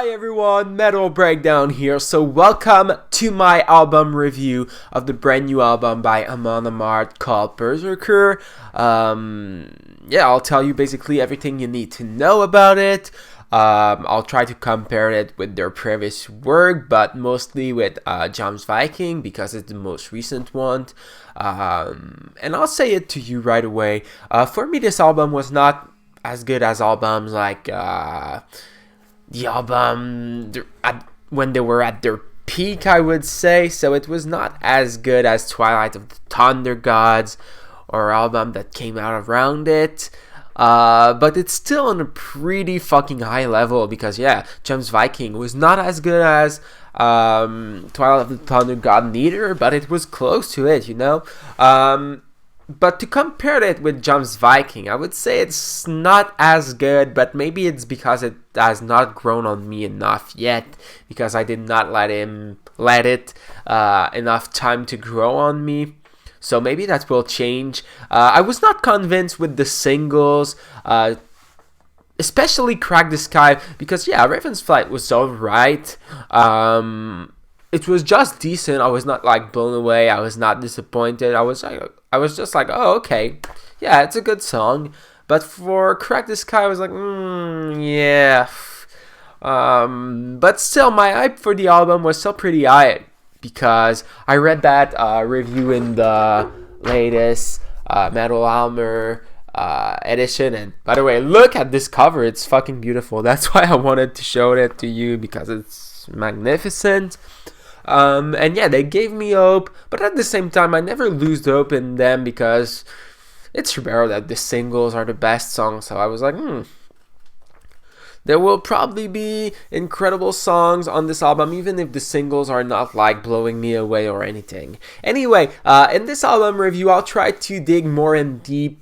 Hi everyone, Metal Breakdown here. So welcome to my album review of the brand new album by Amon Amarth called Berserker. I'll tell you basically everything you need to know about it. I'll try to compare it with their previous work, but mostly with James Viking because it's the most recent one. And I'll say it to you right away. For me, this album was not as good as albums like the album when they were at their peak, I would say. So it was not as good as Twilight of the Thunder Gods or album that came out around it. But it's still on a pretty fucking high level because, James Viking was not as good as Twilight of the Thunder God neither, but it was close to it, you know? But to compare it with James Viking, I would say it's not as good, but maybe it's because it has not grown on me enough yet, because I did not let it enough time to grow on me. So maybe that will change. I was not convinced with the singles, especially Crack the Sky, because Raven's Flight was alright. It was just decent. I was not like blown away. I was not disappointed. I was just like, oh, okay, yeah, it's a good song. But for Crack the Sky, I was like, yeah. But still, my hype for the album was still pretty high because I read that review in the latest Metal Almer edition, and by the way, look at this cover. It's fucking beautiful. That's why I wanted to show it to you, because it's magnificent. They gave me hope, but at the same time, I never lose hope in them because it's rare that the singles are the best songs. So I was like, there will probably be incredible songs on this album, even if the singles are not like blowing me away or anything. Anyway, in this album review, I'll try to dig more in deep,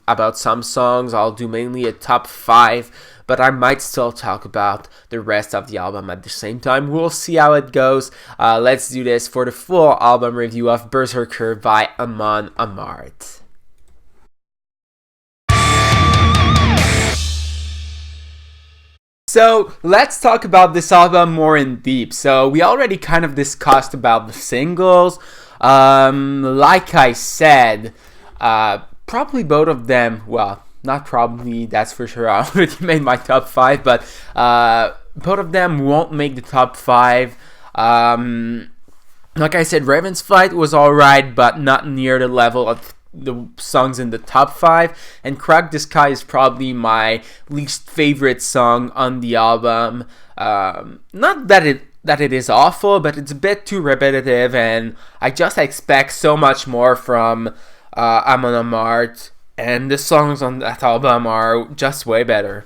about some songs. I'll do mainly a top 5, but I might still talk about the rest of the album at the same time. We'll see how it goes. Let's do this for the full album review of Berserker by Amon Amarth. So let's talk about this album more in deep. So we already kind of discussed about the singles. Like I said, probably both of them, well, not probably, that's for sure, I already made my top 5, but both of them won't make the top 5. Like I said, Raven's Flight was alright, but not near the level of the songs in the top 5, and Crack the Sky is probably my least favorite song on the album. Not that it is awful, but it's a bit too repetitive, and I just expect so much more from Amon Amarth, and the songs on that album are just way better.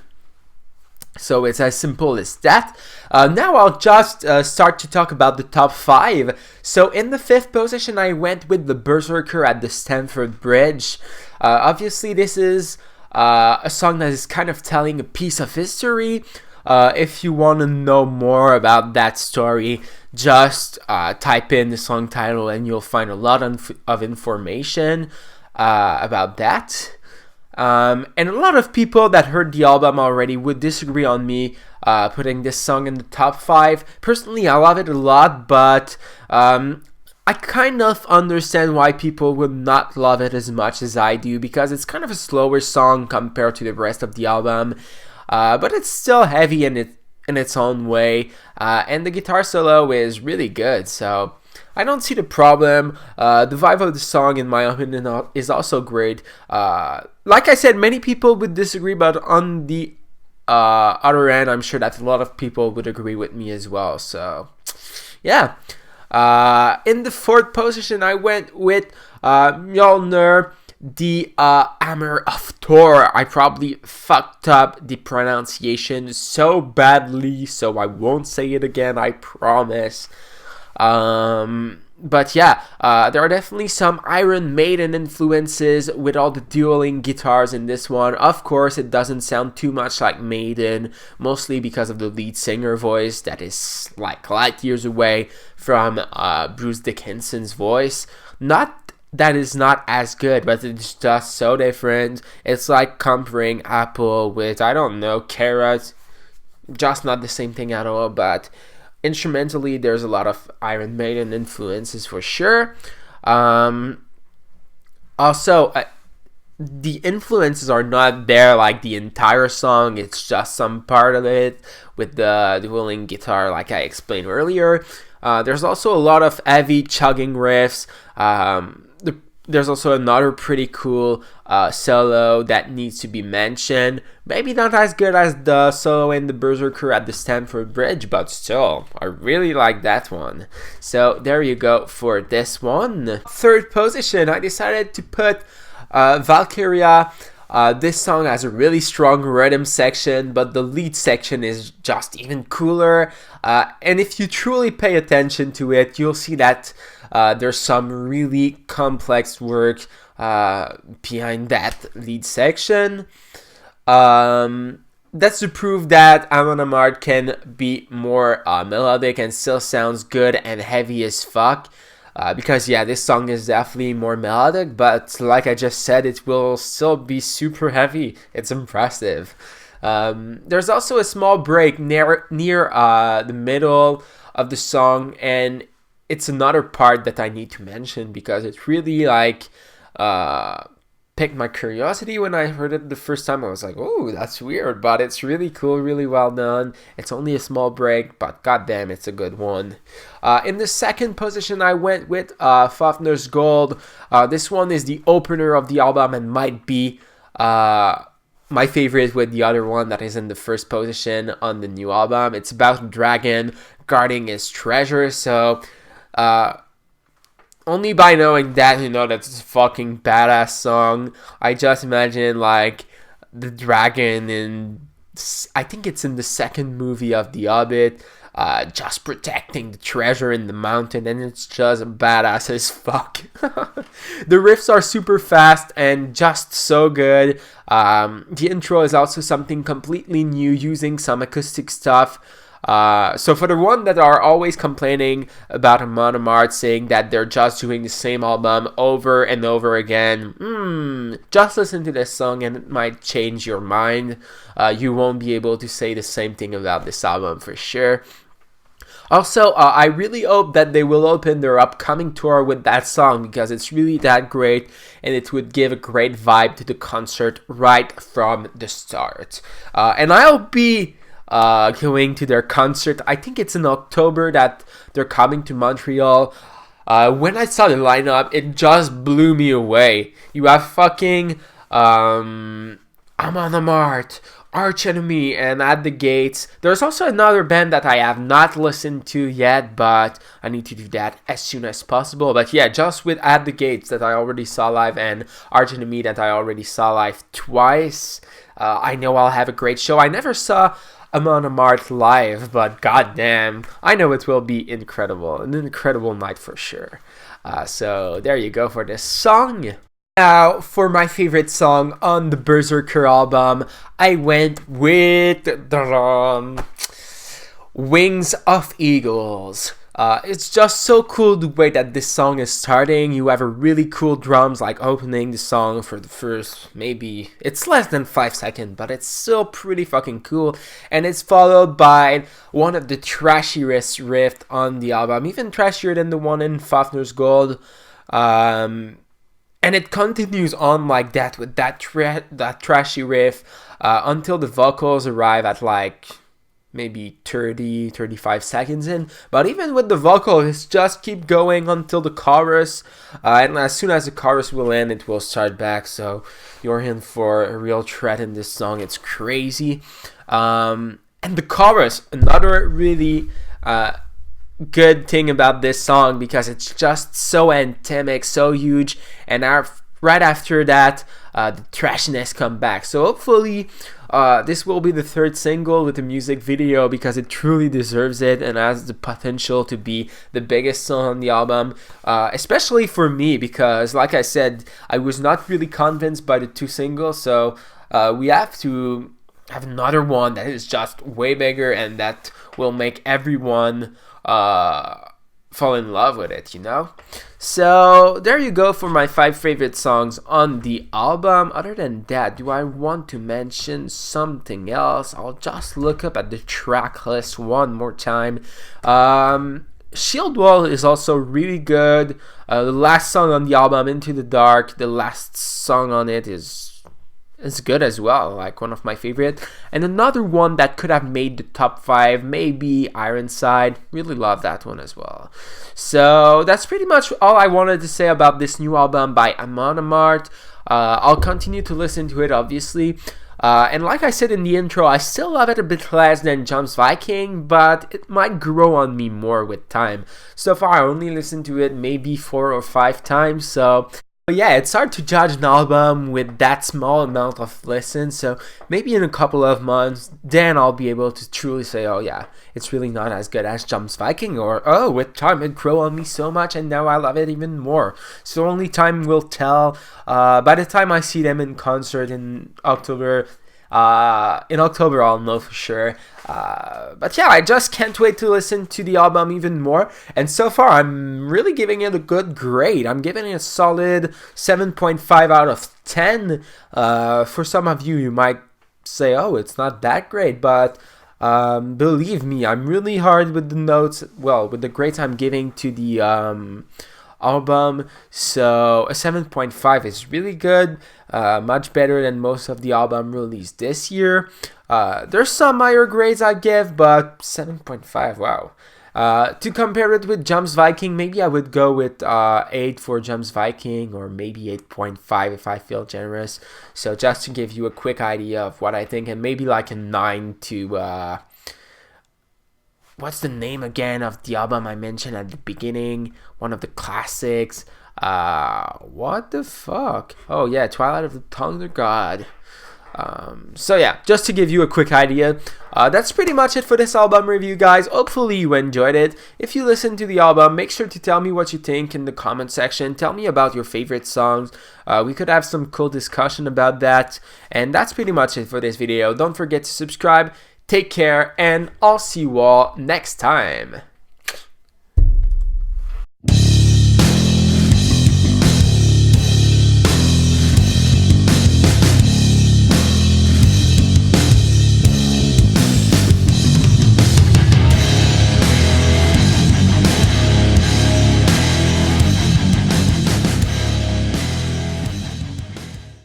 So it's as simple as that. Now I'll just start to talk about the top 5. So in the 5th position, I went with the Berserker at the Stamford Bridge. Obviously, this is a song that is kind of telling a piece of history. If you want to know more about that story, just type in the song title and you'll find a lot of information about that. And a lot of people that heard the album already would disagree on me putting this song in the top 5. Personally, I love it a lot, but I kind of understand why people would not love it as much as I do, because it's kind of a slower song compared to the rest of the album, but it's still heavy in its own way, and the guitar solo is really good, so I don't see the problem. The vibe of the song, in my opinion, is also great. Like I said, many people would disagree, but on the other end, I'm sure that a lot of people would agree with me as well. So, yeah. In the 4th position, I went with Mjolnir, the Hammer of Thor. I probably fucked up the pronunciation so badly, so I won't say it again, I promise. But there are definitely some Iron Maiden influences with all the dueling guitars in this one. Of course, it doesn't sound too much like Maiden, mostly because of the lead singer voice that is like light years away from Bruce Dickinson's voice. Not that is not as good, but it's just so different. It's like comparing apple with, I don't know, carrot. just not the same thing at all, but instrumentally there's a lot of Iron Maiden influences for sure. Also, the influences are not there like the entire song, it's just some part of it with the dueling guitar like I explained earlier. There's also a lot of heavy chugging riffs. There's also another pretty cool solo that needs to be mentioned. Maybe not as good as the solo in the Berserker at the Stamford Bridge, but still, I really like that one. So there you go for this one. Third position, I decided to put Valkyria. This song has a really strong rhythm section, but the lead section is just even cooler. And if you truly pay attention to it, you'll see that there's some really complex work behind that lead section. That's to prove that Amon Amarth can be more melodic and still sounds good and heavy as fuck. Because yeah, this song is definitely more melodic, but like I just said, it will still be super heavy. It's impressive. There's also a small break near the middle of the song, and it's another part that I need to mention because it really like piqued my curiosity when I heard it the first time. I was like, oh, that's weird, but it's really cool, really well done. It's only a small break, but goddamn, it's a good one. In the second position, I went with Fafner's Gold. This one is the opener of the album and might be my favorite with the other one that is in the first position on the new album. It's about a dragon guarding his treasure, so only by knowing that, you know, that's a fucking badass song. I just imagine, like, the dragon in, I think it's in the second movie of The Hobbit, just protecting the treasure in the mountain, and it's just badass as fuck. The riffs are super fast and just so good. The intro is also something completely new, using some acoustic stuff. So for the one that are always complaining about Amon Amarth, saying that they're just doing the same album over and over again, just listen to this song and it might change your mind. You won't be able to say the same thing about this album for sure. Also, I really hope that they will open their upcoming tour with that song because it's really that great and it would give a great vibe to the concert right from the start. And I'll be going to their concert. I think it's in October that they're coming to Montreal. When I saw the lineup, it just blew me away. You have fucking Amon Amarth, Arch Enemy, and At the Gates. There's also another band that I have not listened to yet, but I need to do that as soon as possible. But yeah, just with At the Gates that I already saw live and Arch Enemy that I already saw live twice, I know I'll have a great show. I never saw Amon Amarth live, but goddamn, I know it will be incredible. An incredible night for sure. So there you go for this song. Now, for my favorite song on the Berserker album, I went with Wings of Eagles. It's just so cool the way that this song is starting. You have a really cool drums like opening the song for the first, maybe, it's less than 5 seconds, but it's still pretty fucking cool. And it's followed by one of the trashiest riffs on the album, even trashier than the one in Fafner's Gold. And it continues on like that with that trashy riff until the vocals arrive at like maybe 35 seconds in. But even with the vocals, just keep going until the chorus. And as soon as the chorus will end, it will start back. So you're in for a real treat in this song. It's crazy. And the chorus, another really good thing about this song, because it's just so anthemic, so huge. And right after that, the trashiness come back. So hopefully this will be the third single with a music video, because it truly deserves it and has the potential to be the biggest song on the album, especially for me, because like I said, I was not really convinced by the two singles. So we have to have another one that is just way bigger and that will make everyone fall in love with it, you know? So there you go for my 5 favorite songs on the album. Other than that, do I want to mention something else? I'll just look up at the track list one more time. Shield Wall is also really good. The last song on the album, Into the Dark, the last song on it is good as well, like one of my favorite. And another one that could have made the top 5, maybe Ironside. Really love that one as well. So that's pretty much all I wanted to say about this new album by Amon Amarth. I'll continue to listen to it, obviously. And like I said in the intro, I still love it a bit less than Jumps Viking, but it might grow on me more with time. So far, I only listened to it maybe 4 or 5 times, so... But yeah, it's hard to judge an album with that small amount of listens, so maybe in a couple of months, then I'll be able to truly say, oh yeah, it's really not as good as Jumps Viking, or oh, with time it grew on me so much and now I love it even more. So only time will tell. By the time I see them in concert in October, I'll know for sure. But yeah, I just can't wait to listen to the album even more. And so far, I'm really giving it a good grade. I'm giving it a solid 7.5 out of 10. For some of you, you might say, oh, it's not that great. But believe me, I'm really hard with the notes. Well, with the grades I'm giving to the album. So a 7.5 is really good. Much better than most of the album released this year. There's some higher grades I give, but 7.5, wow. To compare it with Jumps Viking, maybe I would go with 8 for Jumps Viking, or maybe 8.5 if I feel generous. So just to give you a quick idea of what I think, and maybe like a 9 to... what's the name again of the album I mentioned at the beginning? One of the classics. What the fuck? Oh yeah, Twilight of the Thunder God. So yeah, just to give you a quick idea, that's pretty much it for this album review, guys. Hopefully you enjoyed it. If you listened to the album, make sure to tell me what you think in the comment section. Tell me about your favorite songs. We could have some cool discussion about that. And that's pretty much it for this video. Don't forget to subscribe. Take care, and I'll see you all next time.